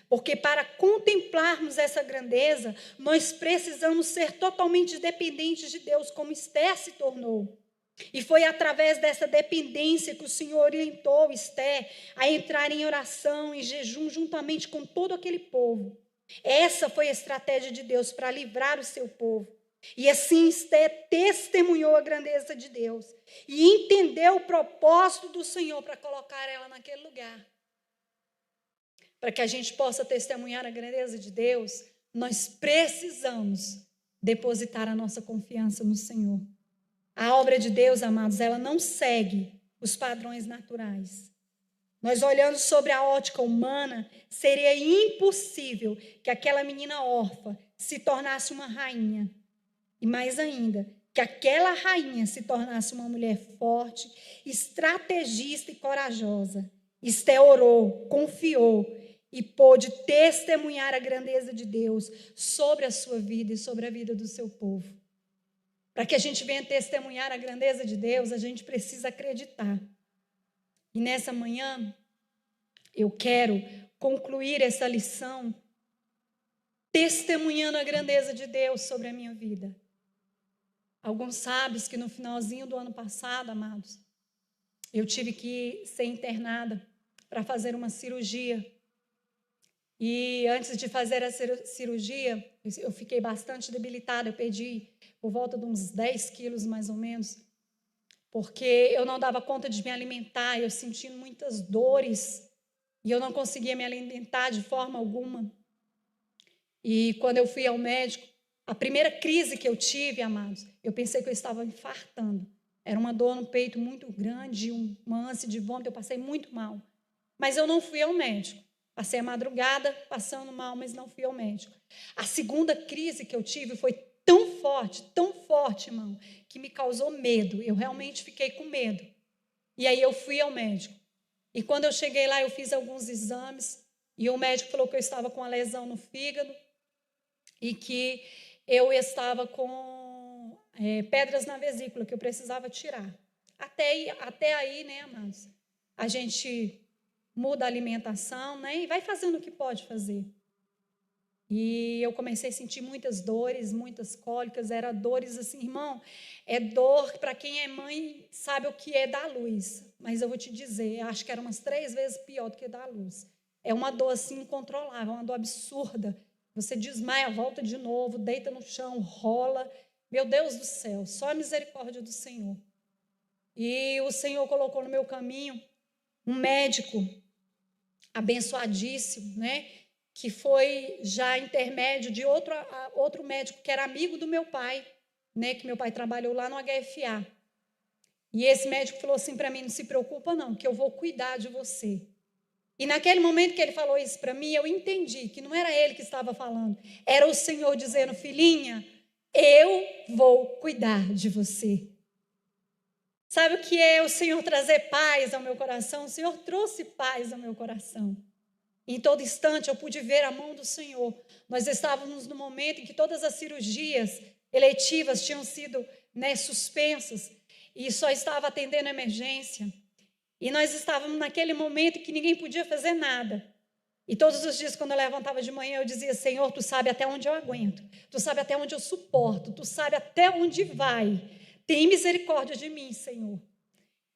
porque para contemplarmos essa grandeza, nós precisamos ser totalmente dependentes de Deus, como Esther se tornou. E foi através dessa dependência que o Senhor orientou Esther a entrar em oração, em jejum, juntamente com todo aquele povo. Essa foi a estratégia de Deus para livrar o seu povo. E assim Esther testemunhou a grandeza de Deus e entendeu o propósito do Senhor para colocar ela naquele lugar. Para que a gente possa testemunhar a grandeza de Deus, nós precisamos depositar a nossa confiança no Senhor. A obra de Deus, amados, ela não segue os padrões naturais. Nós olhando sobre a ótica humana, seria impossível que aquela menina órfã se tornasse uma rainha. E mais ainda, que aquela rainha se tornasse uma mulher forte, estrategista e corajosa. Esther orou, confiou e pôde testemunhar a grandeza de Deus sobre a sua vida e sobre a vida do seu povo. Para que a gente venha testemunhar a grandeza de Deus, a gente precisa acreditar. E nessa manhã, eu quero concluir essa lição testemunhando a grandeza de Deus sobre a minha vida. Alguns sabem que no finalzinho do ano passado, amados, eu tive que ser internada para fazer uma cirurgia. E antes de fazer a cirurgia, eu fiquei bastante debilitada. Eu perdi por volta de uns 10 quilos, mais ou menos, porque eu não dava conta de me alimentar, eu sentia muitas dores e eu não conseguia me alimentar de forma alguma. E quando eu fui ao médico, a primeira crise que eu tive, amados, eu pensei que eu estava infartando. Era uma dor no peito muito grande, uma ânsia de vômito, eu passei muito mal. Mas eu não fui ao médico. Passei a madrugada passando mal, mas não fui ao médico. A segunda crise que eu tive foi tão forte, irmão, que me causou medo. Eu realmente fiquei com medo. E aí eu fui ao médico. E quando eu cheguei lá, eu fiz alguns exames e o médico falou que eu estava com uma lesão no fígado e que eu estava com pedras na vesícula, que eu precisava tirar. Até aí, né, amados, a gente muda a alimentação, né, e vai fazendo o que pode fazer. E eu comecei a sentir muitas dores, muitas cólicas, era dores assim, irmão, é dor, para quem é mãe sabe o que é dar luz, mas eu vou te dizer, acho que era umas 3 vezes pior do que dar luz. É uma dor assim incontrolável, uma dor absurda, você desmaia, volta de novo, deita no chão, rola, meu Deus do céu, só a misericórdia do Senhor. E o Senhor colocou no meu caminho um médico abençoadíssimo, né? Que foi já intermédio de outro médico que era amigo do meu pai, né? Que meu pai trabalhou lá no HFA. E esse médico falou assim para mim, não se preocupa não, que eu vou cuidar de você. E naquele momento que ele falou isso para mim, eu entendi que não era ele que estava falando, era o Senhor dizendo, filhinha, eu vou cuidar de você. Sabe o que é o Senhor trazer paz ao meu coração? O Senhor trouxe paz ao meu coração. Em todo instante eu pude ver a mão do Senhor. Nós estávamos no momento em que todas as cirurgias eletivas tinham sido, né, suspensas e só estava atendendo a emergência. E nós estávamos naquele momento em que ninguém podia fazer nada. E todos os dias, quando eu levantava de manhã, eu dizia, Senhor, Tu sabe até onde eu aguento, Tu sabe até onde eu suporto, Tu sabe até onde vai. Tem misericórdia de mim, Senhor.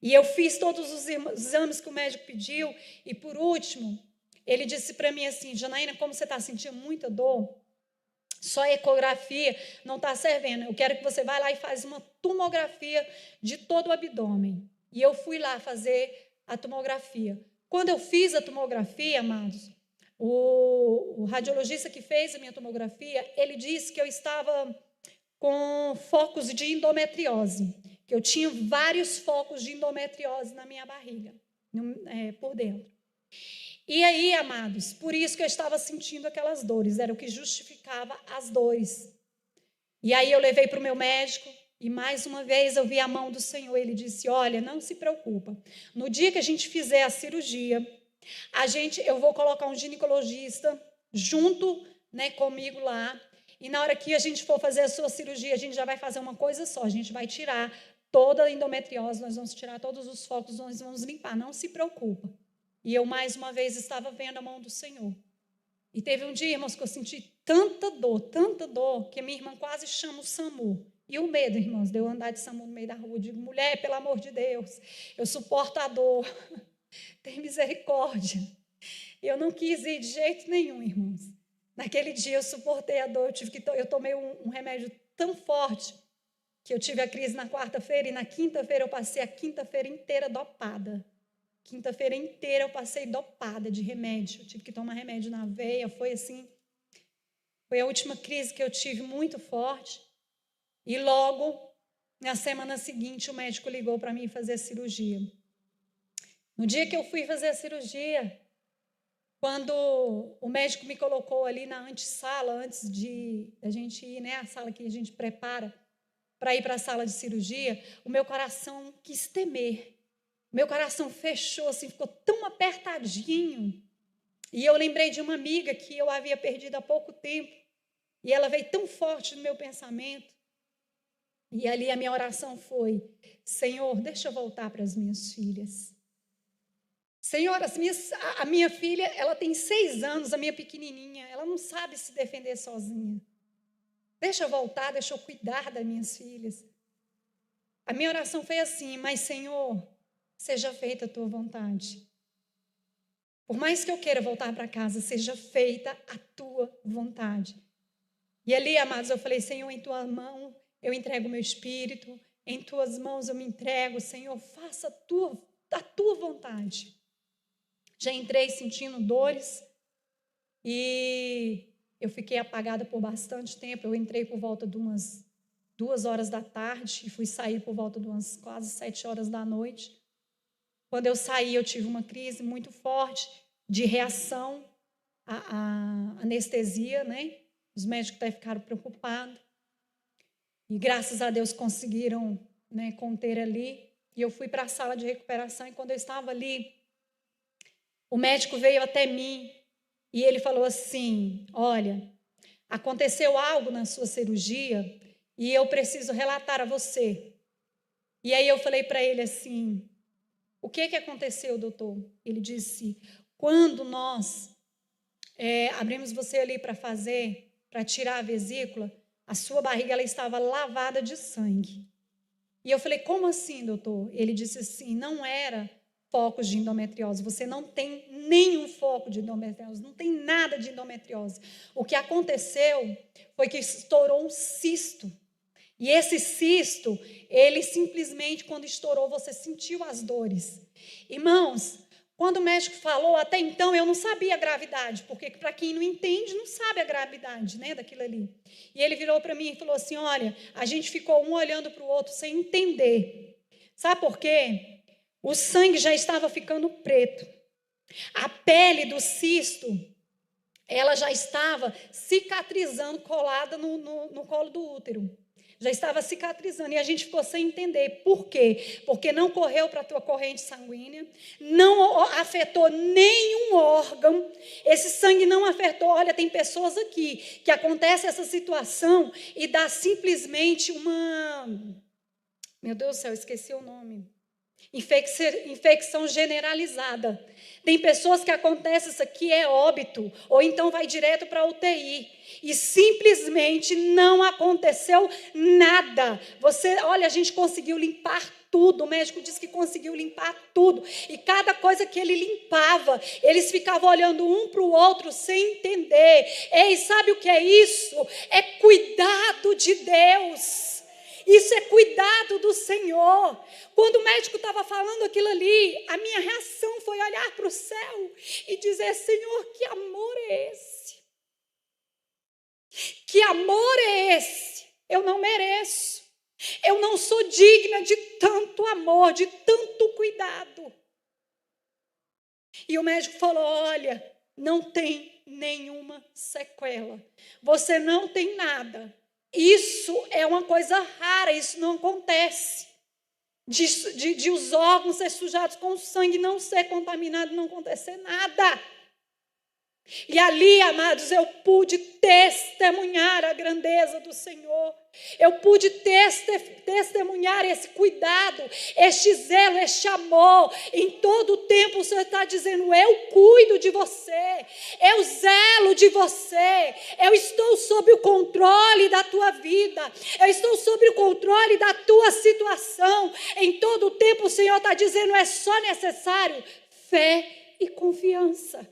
E eu fiz todos os exames que o médico pediu. E por último, ele disse para mim assim, Janaína, como você está sentindo muita dor, só ecografia não está servindo. Eu quero que você vá lá e faz uma tomografia de todo o abdômen. E eu fui lá fazer a tomografia. Quando eu fiz a tomografia, amados, o radiologista que fez a minha tomografia, ele disse que eu estava com focos de endometriose, que eu tinha vários focos de endometriose na minha barriga, por dentro. E aí, amados, por isso que eu estava sentindo aquelas dores, era o que justificava as dores. E aí eu levei para o meu médico, e mais uma vez eu vi a mão do Senhor, ele disse, olha, não se preocupa, no dia que a gente fizer a cirurgia, eu vou colocar um ginecologista junto, né, comigo lá, e na hora que a gente for fazer a sua cirurgia, a gente já vai fazer uma coisa só, a gente vai tirar toda a endometriose, nós vamos tirar todos os focos, nós vamos limpar, não se preocupa. E eu mais uma vez estava vendo a mão do Senhor. E teve um dia, irmãos, que eu senti tanta dor, que minha irmã quase chama o SAMU. E o medo, irmãos, de eu andar de SAMU no meio da rua, eu digo, mulher, pelo amor de Deus, eu suporto a dor, tem misericórdia. Eu não quis ir de jeito nenhum, irmãos. Naquele dia eu suportei a dor, eu tomei um remédio tão forte que eu tive a crise na quarta-feira e na quinta-feira eu passei a quinta-feira inteira dopada. Quinta-feira inteira eu passei dopada de remédio, eu tive que tomar remédio na veia, foi a última crise que eu tive muito forte. E logo, na semana seguinte, o médico ligou para mim fazer a cirurgia. No dia que eu fui fazer a cirurgia, quando o médico me colocou ali na antessala, antes de a gente ir, né, a sala que a gente prepara para ir para a sala de cirurgia, o meu coração quis temer. Meu coração fechou, assim, ficou tão apertadinho. E eu lembrei de uma amiga que eu havia perdido há pouco tempo. E ela veio tão forte no meu pensamento. E ali a minha oração foi, Senhor, deixa eu voltar para as minhas filhas. Senhor, a minha filha, ela tem 6 anos, a minha pequenininha, ela não sabe se defender sozinha. Deixa eu voltar, deixa eu cuidar das minhas filhas. A minha oração foi assim, mas Senhor, seja feita a tua vontade. Por mais que eu queira voltar para casa, seja feita a tua vontade. E ali, amados, eu falei, Senhor, em tua mão eu entrego o meu espírito, em tuas mãos eu me entrego, Senhor, faça a tua vontade. Já entrei sentindo dores e eu fiquei apagada por bastante tempo. Eu entrei por volta de umas 2 horas da tarde e fui sair por volta de umas quase 7 horas da noite. Quando eu saí, eu tive uma crise muito forte de reação à anestesia, né? Os médicos até ficaram preocupados. E graças a Deus conseguiram, né, conter ali. E eu fui para a sala de recuperação e quando eu estava ali, O médico veio até mim e ele falou assim: olha, aconteceu algo na sua cirurgia e eu preciso relatar a você. E aí eu falei para ele assim: o que aconteceu, doutor? Ele disse: quando nós abrimos você ali para tirar a vesícula, a sua barriga ela estava lavada de sangue. E eu falei: como assim, doutor? Ele disse assim: não era focos de endometriose, você não tem nenhum foco de endometriose, não tem nada de endometriose. O que aconteceu foi que estourou um cisto. E esse cisto, ele simplesmente, quando estourou, você sentiu as dores. Irmãos, quando o médico falou, até então eu não sabia a gravidade, porque para quem não entende, não sabe a gravidade, né, daquilo ali. E ele virou para mim e falou assim: olha, a gente ficou um olhando para o outro sem entender. Sabe por quê? O sangue já estava ficando preto. A pele do cisto, ela já estava cicatrizando, colada no colo do útero. Já estava cicatrizando e a gente ficou sem entender. Por quê? Porque não correu para a tua corrente sanguínea, não afetou nenhum órgão, esse sangue não afetou. Olha, tem pessoas aqui que acontece essa situação e dá simplesmente uma... Meu Deus do céu, esqueci o nome. Infecção generalizada. Tem pessoas que acontece isso aqui, é óbito, ou então vai direto para a UTI. E simplesmente não aconteceu nada. Olha, a gente conseguiu limpar tudo. O médico disse que conseguiu limpar tudo. E cada coisa que ele limpava, eles ficavam olhando um para o outro sem entender. Ei, sabe o que é isso? É cuidado de Deus. Isso é cuidado do Senhor. Quando o médico estava falando aquilo ali, a minha reação foi olhar para o céu e dizer: Senhor, que amor é esse? Que amor é esse? Eu não mereço. Eu não sou digna de tanto amor, de tanto cuidado. E o médico falou: olha, não tem nenhuma sequela. Você não tem nada. Isso é uma coisa rara, isso não acontece. De os órgãos ser sujados com sangue, não ser contaminado, não acontecer nada. E ali, amados, eu pude testemunhar a grandeza do Senhor. Eu pude testemunhar esse cuidado, este zelo, este amor. Em todo o tempo o Senhor está dizendo: eu cuido de você, eu zelo de você, eu estou sob o controle da tua vida, eu estou sob o controle da tua situação. Em todo o tempo o Senhor está dizendo: é só necessário fé e confiança.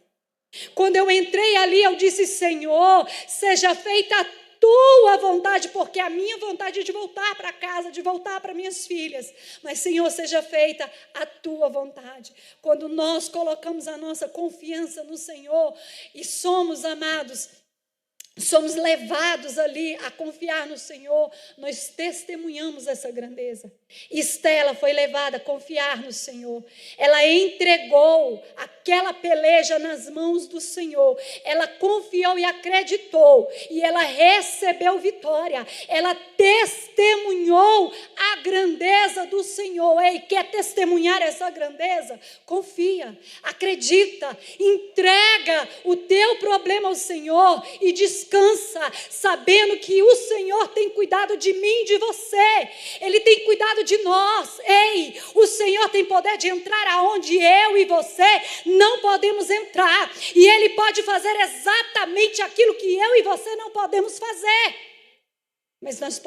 Quando eu entrei ali, eu disse: Senhor, seja feita a tua vontade, porque a minha vontade é de voltar para casa, de voltar para minhas filhas. Mas, Senhor, seja feita a tua vontade. Quando nós colocamos a nossa confiança no Senhor e somos amados, somos levados ali a confiar no Senhor, nós testemunhamos essa grandeza. Estela foi levada a confiar no Senhor. Ela entregou aquela peleja nas mãos do Senhor. Ela confiou e acreditou. E ela recebeu vitória. Ela testemunhou a grandeza do Senhor. Ei, quer testemunhar essa grandeza? Confia, acredita, entrega o teu problema ao Senhor e descansa, sabendo que o Senhor tem cuidado de mim e de você. Ele tem cuidado de nós. Ei, o Senhor tem poder de entrar aonde eu e você não podemos entrar. E Ele pode fazer exatamente aquilo que eu e você não podemos fazer. Mas nós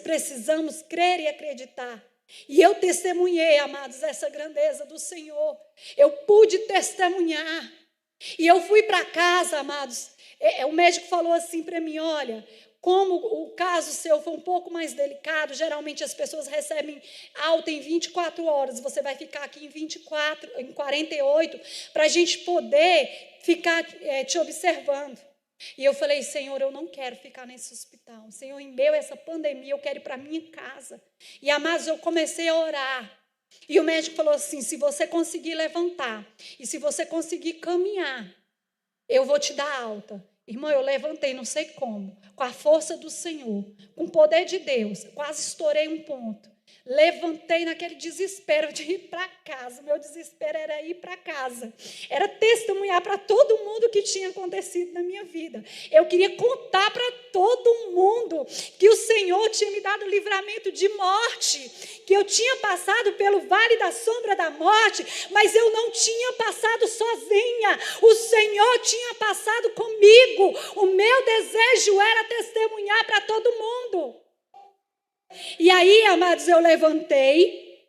precisamos crer e acreditar. E eu testemunhei, amados, essa grandeza do Senhor. Eu pude testemunhar. E eu fui para casa, amados. O médico falou assim para mim: olha, como o caso seu foi um pouco mais delicado, geralmente as pessoas recebem alta em 24 horas, você vai ficar aqui em 48, para a gente poder ficar te observando. E eu falei: Senhor, eu não quero ficar nesse hospital. Senhor, em meio a essa pandemia, eu quero ir para a minha casa. E, amados, eu comecei a orar. E o médico falou assim: se você conseguir levantar e se você conseguir caminhar, eu vou te dar alta. Irmão, eu levantei, não sei como, com a força do Senhor, com o poder de Deus, quase estourei um ponto. levantei naquele desespero de ir para casa. O meu desespero era ir para casa. Era testemunhar para todo mundo o que tinha acontecido na minha vida. Eu queria contar para todo mundo que o Senhor tinha me dado livramento de morte, que eu tinha passado pelo vale da sombra da morte, mas eu não tinha passado sozinha. O Senhor tinha passado comigo. O meu desejo era testemunhar para todo mundo. E aí, amados, eu levantei,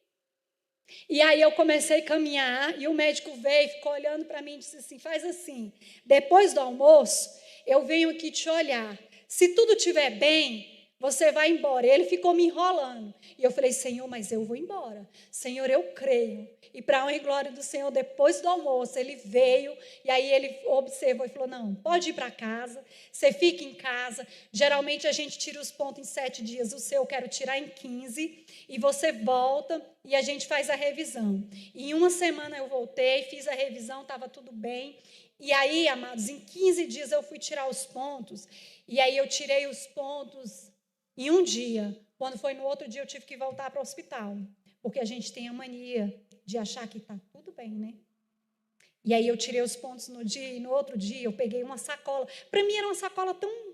e aí eu comecei a caminhar, e o médico veio, ficou olhando para mim e disse assim, faz assim, depois do almoço, eu venho aqui te olhar, se tudo estiver bem, você vai embora. E ele ficou me enrolando, e eu falei, Senhor, mas eu vou embora, Senhor, eu creio. E para a honra e glória do Senhor, depois do almoço, ele veio, e aí ele observou e falou, não, pode ir para casa, você fica em casa, geralmente a gente tira os pontos em 7 dias, o seu eu quero tirar em 15, e você volta, e a gente faz a revisão. E em uma semana eu voltei, fiz a revisão, estava tudo bem, e aí, amados, em 15 dias eu fui tirar os pontos, e aí eu tirei os pontos em um dia. Quando foi no outro dia, eu tive que voltar para o hospital, porque a gente tem a mania de achar que está tudo bem, né? E aí eu tirei os pontos no dia, e no outro dia eu peguei uma sacola. Para mim era uma sacola tão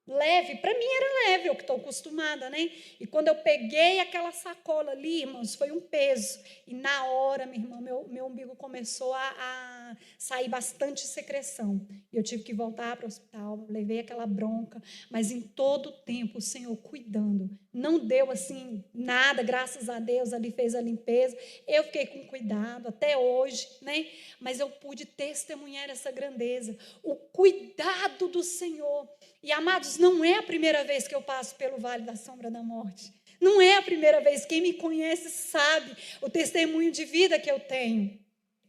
leve, para mim era leve, eu que estou acostumada, né? E quando eu peguei aquela sacola ali, irmãos, foi um peso. E na hora, minha irmã, meu umbigo começou a sair bastante secreção. E eu tive que voltar para o hospital, levei aquela bronca, mas em todo o tempo o Senhor cuidando. Não deu assim nada, graças a Deus, ali fez a limpeza. Eu fiquei com cuidado até hoje, né? Mas eu pude testemunhar essa grandeza, o cuidado do Senhor. E, amados, não é a primeira vez que eu passo pelo vale da sombra da morte. Não é a primeira vez. Quem me conhece sabe o testemunho de vida que eu tenho,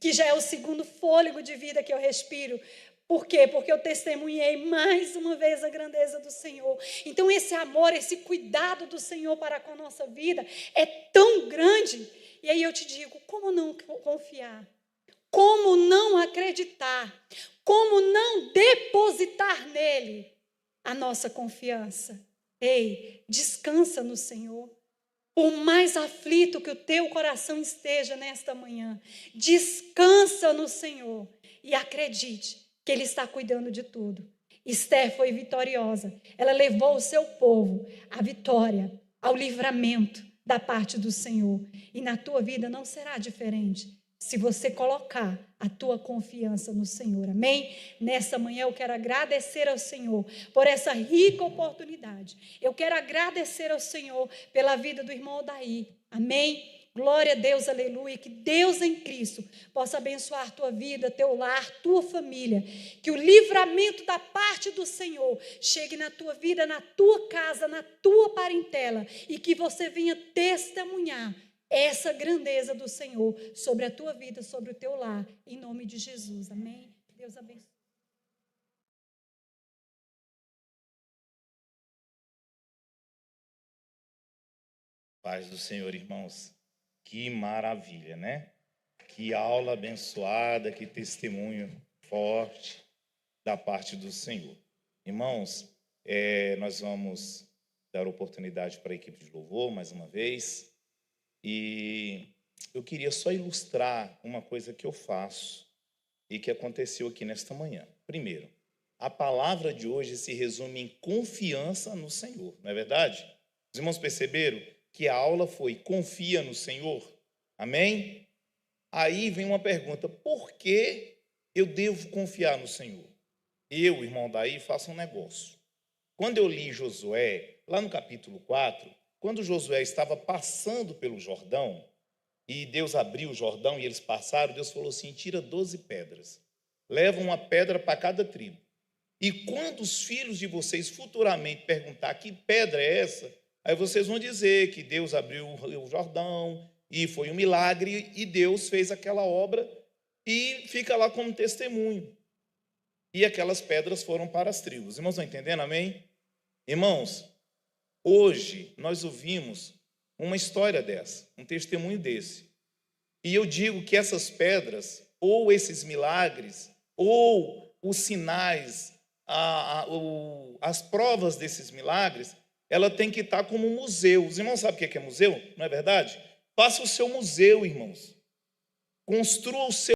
que já é o segundo fôlego de vida que eu respiro. Por quê? Porque eu testemunhei mais uma vez a grandeza do Senhor. Então, esse amor, esse cuidado do Senhor para com a nossa vida é tão grande. E aí eu te digo, como não confiar? Como não acreditar? Como não depositar nele a nossa confiança? Ei, descansa no Senhor. Por mais aflito que o teu coração esteja nesta manhã, descansa no Senhor e acredite que Ele está cuidando de tudo. Esther foi vitoriosa. Ela levou o seu povo à vitória, ao livramento da parte do Senhor. E na tua vida não será diferente se você colocar a tua confiança no Senhor. Amém? Nessa manhã eu quero agradecer ao Senhor por essa rica oportunidade. Eu quero agradecer ao Senhor pela vida do irmão Odair. Amém? Glória a Deus, aleluia. Que Deus em Cristo possa abençoar tua vida, teu lar, tua família. Que o livramento da parte do Senhor chegue na tua vida, na tua casa, na tua parentela. E que você venha testemunhar essa grandeza do Senhor sobre a tua vida, sobre o teu lar, em nome de Jesus, amém? Deus abençoe.
Paz do Senhor, irmãos. Que maravilha, né? Que aula abençoada, que testemunho forte da parte do Senhor. Irmãos, nós vamos dar oportunidade para a equipe de louvor mais uma vez. E eu queria só ilustrar uma coisa que eu faço e que aconteceu aqui nesta manhã. Primeiro, a palavra de hoje se resume em confiança no Senhor, não é verdade? Os irmãos perceberam que a aula foi confia no Senhor? Amém? Aí vem uma pergunta, por que eu devo confiar no Senhor? Eu, irmão Daí, faço um negócio. Quando eu li Josué, lá no capítulo 4, quando Josué estava passando pelo Jordão, e Deus abriu o Jordão e eles passaram, Deus falou assim, tira 12 pedras, leva uma pedra para cada tribo. E quando os filhos de vocês futuramente perguntar que pedra é essa, aí vocês vão dizer que Deus abriu o Jordão, e foi um milagre, e Deus fez aquela obra, e fica lá como testemunho. E aquelas pedras foram para as tribos. Irmãos, estão entendendo? Amém? Irmãos, hoje nós ouvimos uma história dessa, um testemunho desse. E eu digo que essas pedras, ou esses milagres, ou os sinais, as provas desses milagres, ela tem que estar como um museu. Os irmãos sabem o que é museu? Não é verdade? Faça o seu museu, irmãos. Construa o seu